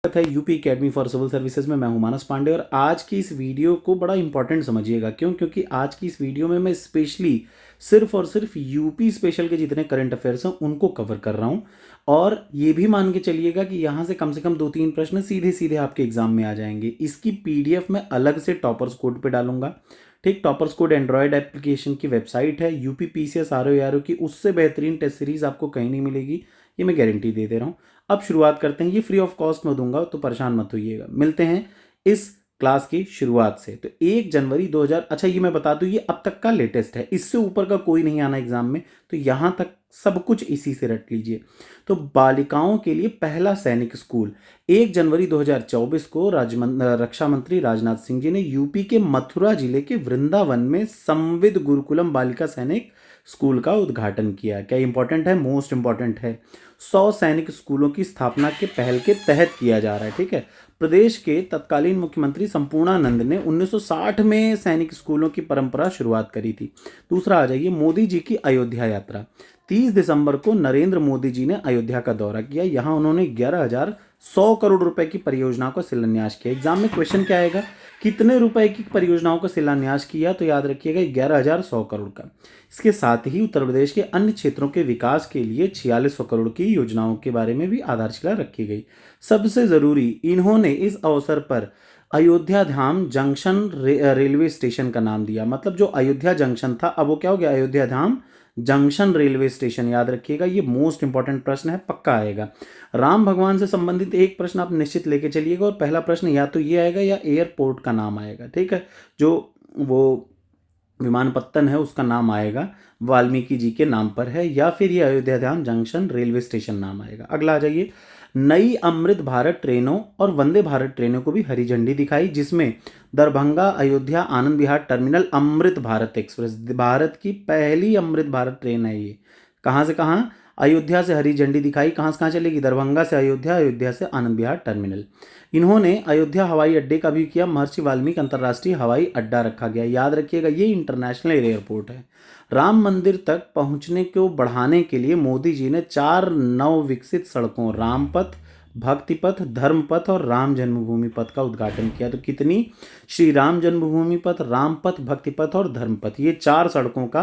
स्वागत है UP academy for civil services में। मैं हूं मानस पांडे और आज की इस वीडियो को बड़ा इंपॉर्टेंट समझिएगा। क्योंकि आज की इस वीडियो में मैं स्पेशली सिर्फ और सिर्फ यूपी स्पेशल के जितने करंट अफेयर्स हैं उनको कवर कर रहा हूं। और ये भी मान के चलिएगा कि यहां से कम 2-3 प्रश्न सीधे सीधे आपके एग्जाम में आ जाएंगे। इसकी पीडीएफ मैं अलग से टॉपर्स कोड पे डालूंगा। ठीक, टॉपर्स कोड एंड्रॉयड एप्लीकेशन की वेबसाइट है यूपी पीसीएस आरओ की, उससे बेहतरीन टेस्ट सीरीज आपको कहीं नहीं मिलेगी, ये मैं गारंटी दे रहा हूं। अब शुरुआत करते हैं। ये फ्री ऑफ कॉस्ट में दूंगा तो परेशान मत होइएगा। मिलते हैं इस क्लास की शुरुआत से। तो 1 जनवरी 2000, अच्छा ये मैं बता दूं ये अब तक का लेटेस्ट है, इससे ऊपर का कोई नहीं आना एग्जाम में, तो यहां तक सब कुछ इसी से रट लीजिए। तो बालिकाओं के लिए पहला सैनिक स्कूल 1 जनवरी 2024 को रक्षा मंत्री राजनाथ सिंह जी ने यूपी के मथुरा जिले के वृंदावन में संविद गुरुकुलम बालिका सैनिक स्कूल का उद्घाटन किया। क्या इंपॉर्टेंट है? मोस्ट इंपॉर्टेंट है। 100 सैनिक स्कूलों की स्थापना के पहल के तहत किया जा रहा है। ठीक है, प्रदेश के तत्कालीन मुख्यमंत्री संपूर्णानंद ने 1960 में सैनिक स्कूलों की परंपरा शुरुआत करी थी। दूसरा आ जाइए, मोदी जी की अयोध्या यात्रा। 30 दिसंबर को नरेंद्र मोदी जी ने अयोध्या का दौरा किया। यहां उन्होंने 11,100 करोड़ रुपए की परियोजनाओं का शिलान्यास किया। एग्जाम में क्वेश्चन क्या आएगा, कितने रुपए की परियोजनाओं का शिलान्यास किया? तो याद रखिएगा 11,100 करोड़ का। इसके साथ ही उत्तर प्रदेश के अन्य क्षेत्रों के विकास के लिए 4600 करोड़ की योजनाओं के बारे में भी आधारशिला रखी गई। सबसे जरूरी, इन्होंने इस अवसर पर अयोध्या धाम जंक्शन रेलवे स्टेशन का नाम दिया। मतलब जो अयोध्या जंक्शन था अब वो क्या हो गया, अयोध्या धाम जंक्शन रेलवे स्टेशन। याद रखिएगा, ये मोस्ट इंपॉर्टेंट प्रश्न है, पक्का आएगा। राम भगवान से संबंधित एक प्रश्न आप निश्चित लेके चलिएगा, और पहला प्रश्न या तो ये आएगा या एयरपोर्ट का नाम आएगा। ठीक है, जो वो विमानपत्तन है उसका नाम आएगा, वाल्मीकि जी के नाम पर है, या फिर ये अयोध्या धाम जंक्शन रेलवे स्टेशन नाम आएगा। अगला आ जाइए, नई अमृत भारत ट्रेनों और वंदे भारत ट्रेनों को भी हरी झंडी दिखाई, जिसमें दरभंगा अयोध्या आनंद विहार टर्मिनल अमृत भारत एक्सप्रेस, भारत की पहली अमृत भारत ट्रेन है ये। कहाँ से कहाँ? अयोध्या से हरी झंडी दिखाई। कहाँ से कहाँ चलेगी? दरभंगा से अयोध्या, अयोध्या से आनंद विहार टर्मिनल। इन्होंने अयोध्या हवाई अड्डे का भी किया, महर्षि वाल्मीकि अंतर्राष्ट्रीय हवाई अड्डा रखा गया। याद रखिएगा ये इंटरनेशनल एयरपोर्ट है। राम मंदिर तक पहुंचने को बढ़ाने के लिए मोदी जी ने 4 नव विकसित सड़कों, रामपथ, भक्तिपथ, धर्मपथ और राम जन्मभूमि पथ का उद्घाटन किया। तो कितनी? श्री राम जन्मभूमि पथ, रामपथ, भक्तिपथ और धर्मपथ, ये 4 सड़कों का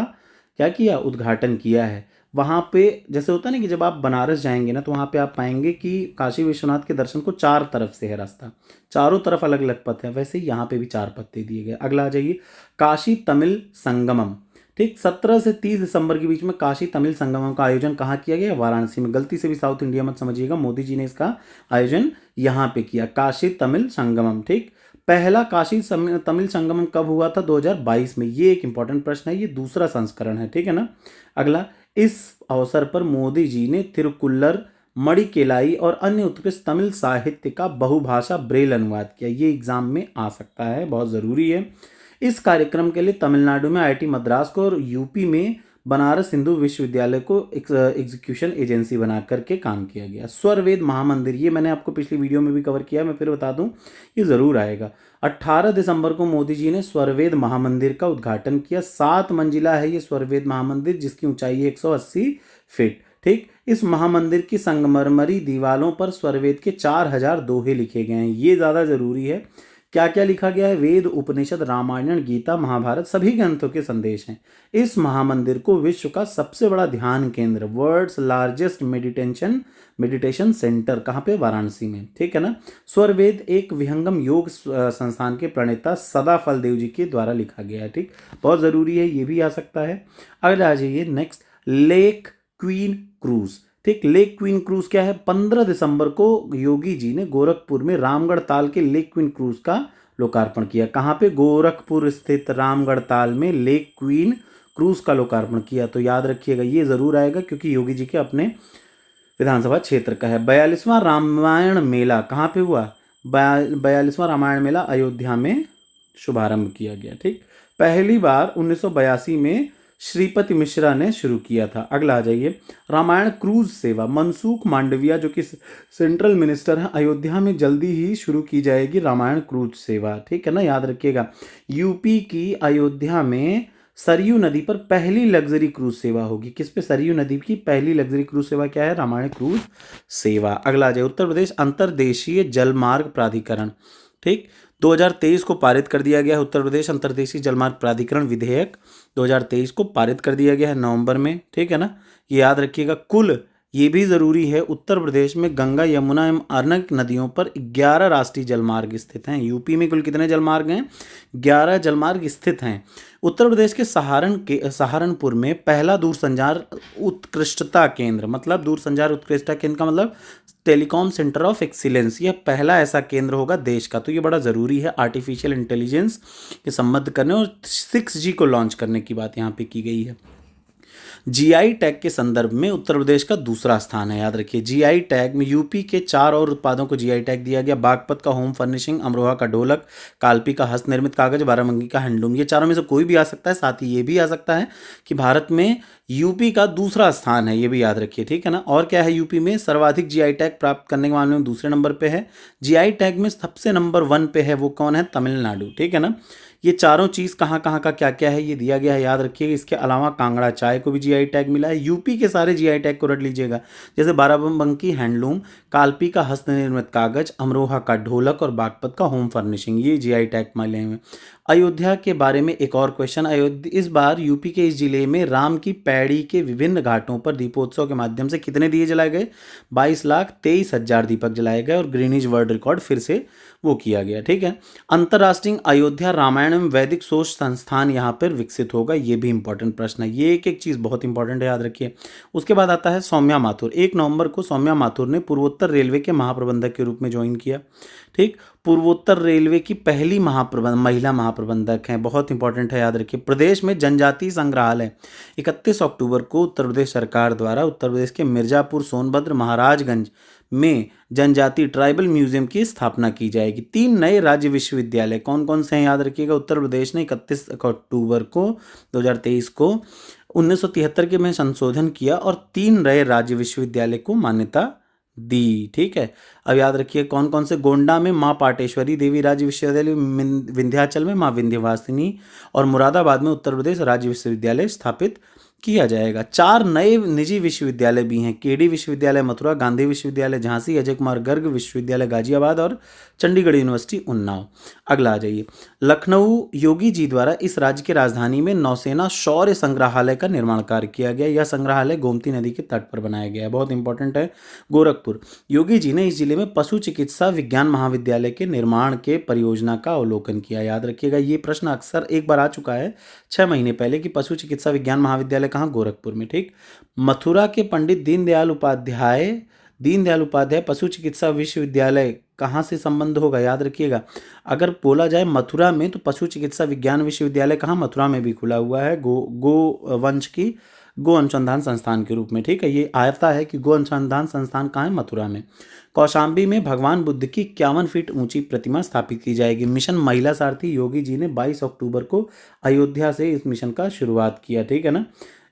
क्या किया? उद्घाटन किया है। वहाँ पे जैसे होता है ना कि जब आप बनारस जाएंगे ना तो वहाँ पे आप पाएंगे कि काशी विश्वनाथ के दर्शन को 4 तरफ से है रास्ता, चारों तरफ अलग अलग पथ है, वैसे ही यहाँ पे भी 4 पत्ते दिए गए। अगला आ जाइए, काशी तमिल संगमम। ठीक, 17 से 30 दिसंबर के बीच में काशी तमिल संगमम का आयोजन कहाँ किया गया? वाराणसी में। गलती से भी साउथ इंडिया मत समझिएगा, मोदी जी ने इसका आयोजन यहाँ पे किया, काशी तमिल संगमम। ठीक, पहला काशी तमिल संगमम कब हुआ था? 2022 में। ये एक इंपॉर्टेंट प्रश्न है, ये दूसरा संस्करण है। ठीक है ना। अगला, इस अवसर पर मोदी जी ने तिरुकुल्लर, मणिकेलाई और अन्य उत्कृष्ट तमिल साहित्य का बहुभाषा ब्रेल अनुवाद किया। ये एग्जाम में आ सकता है, बहुत ज़रूरी है। इस कार्यक्रम के लिए तमिलनाडु में आईआईटी मद्रास को और यूपी में बनारस हिंदू विश्वविद्यालय को एग्जीक्यूशन एजेंसी बना करके काम किया गया। स्वरवेद महामंदिर, ये मैंने आपको पिछली वीडियो में भी कवर किया, मैं फिर बता दूं, ये ज़रूर आएगा। 18 दिसंबर को मोदी जी ने स्वरवेद महामंदिर का उद्घाटन किया। 7 मंजिला है ये स्वरवेद महामंदिर, जिसकी ऊंचाई है 180 फीट। ठीक, इस महामंदिर की संगमरमरी दीवालों पर स्वरवेद के 4000 दोहे लिखे गए हैं। ये ज़्यादा ज़रूरी है। क्या क्या लिखा गया है? वेद, उपनिषद, रामायण, गीता, महाभारत, सभी ग्रंथों के संदेश हैं। इस महामंदिर को विश्व का सबसे बड़ा ध्यान केंद्र, वर्ल्ड्स लार्जेस्ट मेडिटेशन सेंटर, कहाँ पे? वाराणसी में। ठीक है ना। स्वरवेद एक विहंगम योग संस्थान के प्रणेता सदाफल देव जी के द्वारा लिखा गया है। ठीक, बहुत ज़रूरी है, ये भी आ सकता है। अगर आ जाइए नेक्स्ट, लेक क्वीन क्रूज। ठीक, लेक क्वीन क्रूज क्या है? 15 दिसंबर को योगी जी ने गोरखपुर में रामगढ़ ताल के लेक क्वीन क्रूज का लोकार्पण किया। कहाँ पे? गोरखपुर स्थित रामगढ़ ताल में लेक क्वीन क्रूज का लोकार्पण किया। तो याद रखिएगा ये जरूर आएगा, क्योंकि योगी जी के अपने विधानसभा क्षेत्र का है। 42वां रामायण मेला कहाँ पे हुआ? 42वां रामायण मेला अयोध्या में शुभारंभ किया गया। ठीक, पहली बार 1982 में श्रीपति मिश्रा ने शुरू किया था। अगला आ जाइए, रामायण क्रूज सेवा, मनसुख मांडविया जो कि सेंट्रल मिनिस्टर हैं, अयोध्या में जल्दी ही शुरू की जाएगी रामायण क्रूज सेवा। ठीक है ना, याद रखिएगा। यूपी की अयोध्या में सरयू नदी पर पहली लग्जरी क्रूज सेवा होगी? किस पे? सरयू नदी की पहली लग्जरी क्रूज सेवा क्या है? रामायण क्रूज सेवा। अगला आ जाए, उत्तर प्रदेश अंतर्देशीय जलमार्ग प्राधिकरण, ठीक, 2023 को पारित कर दिया गया है। उत्तर प्रदेश अंतर्देशीय जलमार्ग प्राधिकरण विधेयक 2023 को पारित कर दिया गया है नवंबर में, ठीक है ना। ये याद रखिएगा। कुल, ये भी जरूरी है, उत्तर प्रदेश में गंगा, यमुना एवं अनेक नदियों पर 11 राष्ट्रीय जलमार्ग स्थित हैं। यूपी में कुल कितने जलमार्ग हैं? 11 जलमार्ग स्थित हैं। उत्तर प्रदेश के सहारनपुर में पहला दूरसंचार उत्कृष्टता केंद्र, मतलब दूरसंचार उत्कृष्टता केंद्र का मतलब टेलीकॉम सेंटर ऑफ एक्सीलेंस, यह पहला ऐसा केंद्र होगा देश का। तो ये बड़ा ज़रूरी है आर्टिफिशियल इंटेलिजेंस के संबंध करने और 6G को लॉन्च करने की बात यहाँ पे की गई है। जीआई टैग के संदर्भ में उत्तर प्रदेश का दूसरा स्थान है, याद रखिए। जीआई टैग में यूपी के 4 और उत्पादों को जीआई टैग दिया गया। बागपत का होम फर्निशिंग, अमरोहा का ढोलक, कालपी का हस्तनिर्मित कागज, बाराबंकी का हैंडलूम। ये चारों में से कोई भी आ सकता है। साथ ही ये भी आ सकता है कि भारत में यूपी का दूसरा स्थान है, ये भी याद रखिए, ठीक है ना। और क्या है? यूपी में सर्वाधिक जीआई टैग प्राप्त करने के मामले में दूसरे नंबर पे है। जीआई टैग में सबसे नंबर 1 पे है, वो कौन है? तमिलनाडु, ठीक है ना। ये चारों चीज़ कहाँ कहाँ का क्या क्या है ये दिया गया है, याद रखिएगा। इसके अलावा कांगड़ा चाय को भी जीआई टैग मिला है। यूपी के सारे जीआई टैग को रट लीजिएगा, जैसे बाराबंकी हैंडलूम, कालपी का हस्तनिर्मित कागज, अमरोहा का ढोलक और बागपत का होम फर्निशिंग, ये जीआई टैग मिले हुए। अयोध्या के बारे में एक और क्वेश्चन। अयोध्या, इस बार यूपी के इस जिले में राम की पैड़ी के विभिन्न घाटों पर दीपोत्सव के माध्यम से कितने दिए जलाए गए? 22,23,000 दीपक जलाए गए और ग्रीनिज वर्ल्ड रिकॉर्ड फिर से वो किया गया, ठीक है। अंतर्राष्ट्रीय अयोध्या रामायण एवं वैदिक शोध संस्थान यहाँ पर विकसित होगा, ये भी इंपॉर्टेंट प्रश्न है। ये एक एक चीज़ बहुत इंपॉर्टेंट है, याद रखिए। उसके बाद आता है सौम्या माथुर। 1 नवंबर को सौम्या माथुर ने पूर्वोत्तर रेलवे के महाप्रबंधक के रूप में ज्वाइन किया, ठीक। पूर्वोत्तर रेलवे की पहली महिला महाप्रबंधक हैं, बहुत इंपॉर्टेंट है, याद रखिए। प्रदेश में जनजातीय संग्रहालय 31 अक्टूबर को उत्तर प्रदेश सरकार द्वारा उत्तर प्रदेश के मिर्जापुर, सोनभद्र, महाराजगंज में जनजातीय ट्राइबल म्यूजियम की स्थापना की जाएगी। 3 नए राज्य विश्वविद्यालय कौन कौन से हैं, याद रखिएगा। उत्तर प्रदेश ने 31 अक्टूबर को 2023 को 1973 के में संशोधन किया और 3 नए राज्य विश्वविद्यालय को मान्यता दी, ठीक है। अब याद रखिए कौन कौन से। गोंडा में माँ पाटेश्वरी देवी राज्य विश्वविद्यालय, विंध्याचल में माँ विंध्यवासिनी और मुरादाबाद में उत्तर प्रदेश राज्य विश्वविद्यालय स्थापित किया जाएगा। 4 नए निजी विश्वविद्यालय भी हैं। केडी विश्वविद्यालय मथुरा, गांधी विश्वविद्यालय झांसी, अजय कुमार गर्ग विश्वविद्यालय गाजियाबाद और चंडीगढ़ यूनिवर्सिटी उन्नाव। अगला आ जाइए। लखनऊ, योगी जी द्वारा इस राज्य की राजधानी में नौसेना शौर्य संग्रहालय का निर्माण कार्य किया गया। यह संग्रहालय गोमती नदी के तट पर बनाया गया है, बहुत इंपॉर्टेंट है। गोरखपुर, योगी जी ने इस जिले में पशु चिकित्सा विज्ञान महाविद्यालय के निर्माण के परियोजना का अवलोकन किया। याद रखिएगा, ये प्रश्न अक्सर एक बार आ चुका है 6 महीने पहले कि पशु चिकित्सा विज्ञान महाविद्यालय कहाँ? गोरखपुर में, ठीक। मथुरा के पंडित दीनदयाल उपाध्याय पशु चिकित्सा विश्वविद्यालय कहाँ से संबंध होगा, याद रखिएगा। अगर बोला जाए मथुरा में तो पशु चिकित्सा विज्ञान विश्वविद्यालय कहाँ? मथुरा में भी खुला हुआ है, गो अनुसंधान संस्थान के रूप में, ठीक है। ये आता है कि गो अनुसंधान संस्थान कहाँ है? मथुरा में। कौशाम्बी में भगवान बुद्ध की 51 फीट ऊंची प्रतिमा स्थापित की जाएगी। मिशन महिला सारथी, योगी जी ने 22 अक्टूबर को अयोध्या से इस मिशन का शुरुआत किया, ठीक है ना।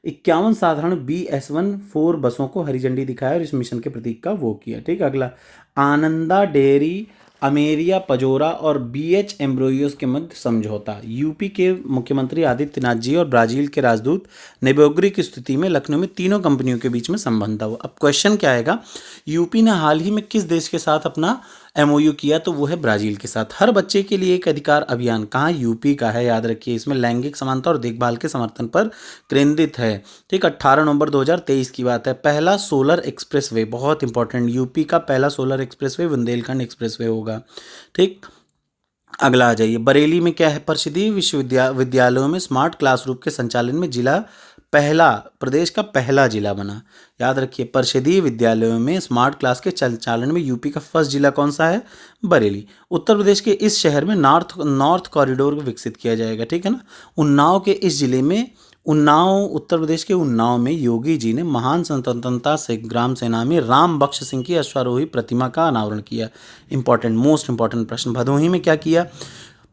51 साधारण BS14 बसों को हरी झंडी दिखाया और इस मिशन के प्रतीक का वो किया, ठीक है। अगला, आनंदा डेयरी, अमेरिया पजोरा और BH एम्ब्रोइयोस के मध्य समझौता। यूपी के मुख्यमंत्री आदित्यनाथ जी और ब्राजील के राजदूत नेबोग्री की स्थिति में लखनऊ में तीनों कंपनियों के बीच में संबंध हुआ। अब क्वेश्चन क्या आएगा? यूपी ने हाल ही में किस देश के साथ अपना MOU किया? तो वो है ब्राजील के साथ। हर बच्चे के लिए एक अधिकार अभियान कहाँ? यूपी का है, याद रखिए। इसमें लैंगिक समानता और देखभाल के समर्थन पर केंद्रित है, ठीक। 18 नवंबर 2023 की बात है। पहला सोलर एक्सप्रेसवे, बहुत इंपॉर्टेंट, यूपी का पहला सोलर एक्सप्रेसवे बुंदेलखंड एक्सप्रेसवे होगा, ठीक। अगला आ जाइए। बरेली में क्या है? परिषदीय विद्यालयों में स्मार्ट क्लासरूम के संचालन में प्रदेश का पहला जिला बना। याद रखिए, परिषदीय विद्यालयों में स्मार्ट क्लास के संचालन में यूपी का फर्स्ट जिला कौन सा है? बरेली। उत्तर प्रदेश के इस शहर में नॉर्थ कॉरिडोर विकसित किया जाएगा, ठीक है ना। उत्तर प्रदेश के उन्नाव में योगी जी ने महान स्वतंत्रता संग्राम सेनानी राम बख्श सिंह की अश्वारोही प्रतिमा का अनावरण किया। इंपॉर्टेंट, मोस्ट इंपॉर्टेंट प्रश्न। भदोही में क्या किया?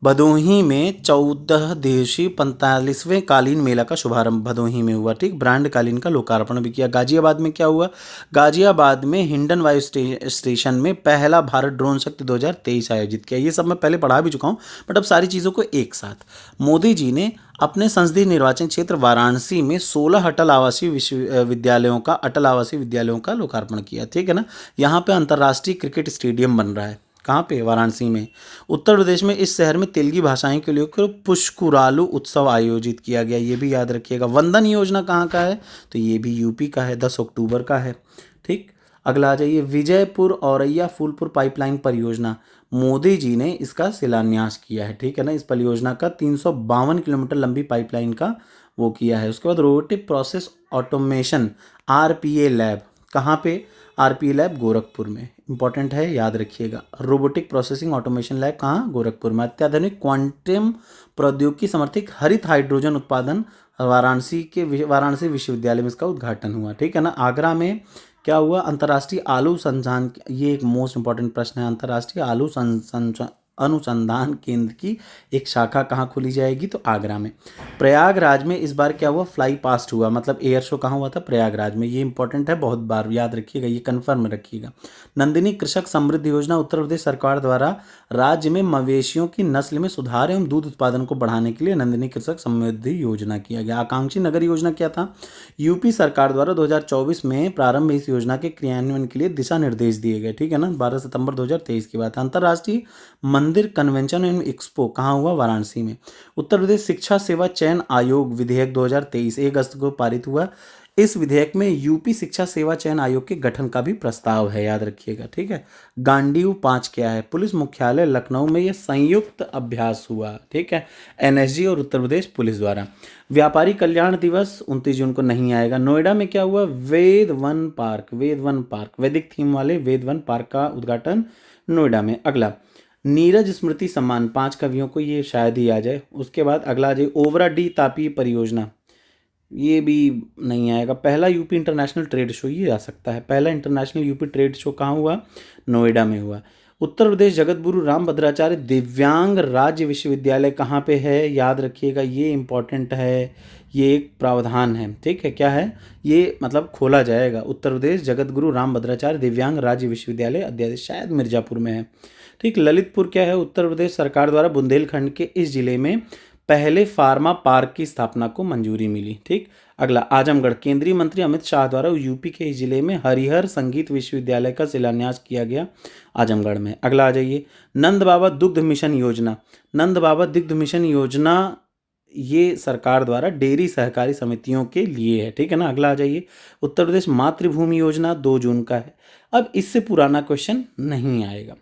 भदोही में 14 दिवसीय 45वें कालीन मेला का शुभारंभ भदोही में हुआ। ठीक, ब्रांड कालीन का लोकार्पण भी किया। गाजियाबाद में क्या हुआ? गाजियाबाद में हिंडन वायु स्टेशन में पहला भारत ड्रोन शक्ति 2023 आयोजित किया। ये सब मैं पहले पढ़ा भी चुका हूँ, बट अब सारी चीज़ों को एक साथ। मोदी जी ने अपने संसदीय निर्वाचन क्षेत्र वाराणसी में 16 अटल आवासीय विद्यालयों का लोकार्पण किया। ठीक है ना। यहाँ पे अंतर्राष्ट्रीय क्रिकेट स्टेडियम बन रहा है। कहाँ पे? वाराणसी में। उत्तर प्रदेश में इस शहर में तेलगी भाषाएं के लिए पुष्कुरालू उत्सव आयोजित किया गया। ये भी याद रखिएगा। वंदन योजना कहाँ का है? तो ये भी यूपी का है, 10 अक्टूबर का है। ठीक, अगला आ जाइए। विजयपुर औरैया फूलपुर पाइपलाइन परियोजना, मोदी जी ने इसका शिलान्यास किया है। ठीक है ना। इस परियोजना का 352 किलोमीटर लंबी पाइपलाइन का वो किया है। उसके बाद robotic process automation RPA lab, कहाँ पे? आरपीए लैब गोरखपुर में। इंपॉर्टेंट है, याद रखिएगा। रोबोटिक प्रोसेसिंग ऑटोमेशन लैब कहाँ? गोरखपुर में। अत्याधुनिक क्वांटम प्रौद्योगिकी समर्थित हरित हाइड्रोजन उत्पादन वाराणसी विश्वविद्यालय में इसका उद्घाटन हुआ। ठीक है ना। आगरा में क्या हुआ? अंतर्राष्ट्रीय आलू संधान, ये एक मोस्ट इंपॉर्टेंट प्रश्न है। अंतर्राष्ट्रीय आलू अनुसंधान केंद्र की एक शाखा कहाँ खोली जाएगी? तो आगरा में। प्रयागराज में इस बार क्या हुआ? फ्लाई पास्ट हुआ, मतलब एयर शो कहाँ हुआ था? प्रयागराज में। ये इंपॉर्टेंट है, बहुत बार याद रखिएगा, ये कंफर्म रखिएगा। नंदिनी कृषक समृद्धि योजना उत्तर प्रदेश सरकार द्वारा राज्य में मवेशियों की नस्ल में सुधार एवं दूध उत्पादन को बढ़ाने के लिए नंदिनी कृषक समृद्धि योजना किया गया। आकांक्षी नगर योजना क्या था? यूपी सरकार द्वारा 2024 में प्रारंभ इस योजना के क्रियान्वयन के लिए दिशा निर्देश दिए गए। ठीक है ना। 12 सितंबर 2023 की बात है। अंतर्राष्ट्रीय मंदिर कन्वेंशन एंड एक्सपो कहाँ हुआ? वाराणसी में। उत्तर प्रदेश शिक्षा सेवा चयन आयोग विधेयक 2023 1 अगस्त को पारित हुआ। इस विधेयक में यूपी शिक्षा सेवा चयन आयोग के गठन का भी प्रस्ताव है, याद रखिएगा। ठीक है। गांडीव 5 क्या है? पुलिस मुख्यालय लखनऊ में यह संयुक्त अभ्यास हुआ। ठीक है, एनएसजी और उत्तर प्रदेश पुलिस द्वारा। व्यापारी कल्याण दिवस 29 जून को नहीं आएगा। नोएडा में क्या हुआ? वेद वन पार्क, वैदिक थीम वाले वेद वन पार्क का उद्घाटन नोएडा में। अगला, नीरज स्मृति सम्मान 5 कवियों को, ये शायद ही आ जाए। उसके बाद अगला आ जाए ओबरा डी तापी परियोजना, ये भी नहीं आएगा। पहला यूपी इंटरनेशनल ट्रेड शो, ये आ सकता है। पहला इंटरनेशनल यूपी ट्रेड शो कहाँ हुआ? नोएडा में हुआ। उत्तर प्रदेश जगतगुरु रामभद्राचार्य दिव्यांग राज्य विश्वविद्यालय कहाँ पे है? याद रखिएगा, ये इंपॉर्टेंट है, ये एक प्रावधान है। ठीक है, क्या है ये? मतलब खोला जाएगा। उत्तर प्रदेश जगतगुरु रामभद्राचार्य दिव्यांग राज्य विश्वविद्यालय अध्यादेश शायद मिर्जापुर में है। ठीक, ललितपुर क्या है? उत्तर प्रदेश सरकार द्वारा बुंदेलखंड के इस जिले में पहले फार्मा पार्क की स्थापना को मंजूरी मिली। ठीक, अगला, आजमगढ़ केंद्रीय मंत्री अमित शाह द्वारा यूपी के इस जिले में हरिहर संगीत विश्वविद्यालय का शिलान्यास किया गया, आजमगढ़ में। अगला आ जाइए, नंद बाबा दुग्ध मिशन योजना। नंद बाबा दुग्ध मिशन योजना ये सरकार द्वारा डेयरी सहकारी समितियों के लिए है। ठीक है ना। अगला आ जाइए, उत्तर प्रदेश मातृभूमि योजना 2 जून का है। अब इससे पुराना क्वेश्चन नहीं आएगा,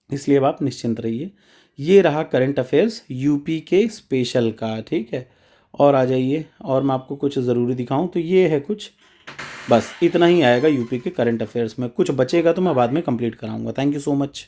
इसलिए अब आप निश्चिंत रहिए। ये रहा करंट अफेयर्स यूपी के स्पेशल का। ठीक है, और आ जाइए, और मैं आपको कुछ ज़रूरी दिखाऊं तो ये है कुछ, बस इतना ही आएगा यूपी के करंट अफेयर्स में। कुछ बचेगा तो मैं बाद में कंप्लीट कराऊंगा। Thank you so much.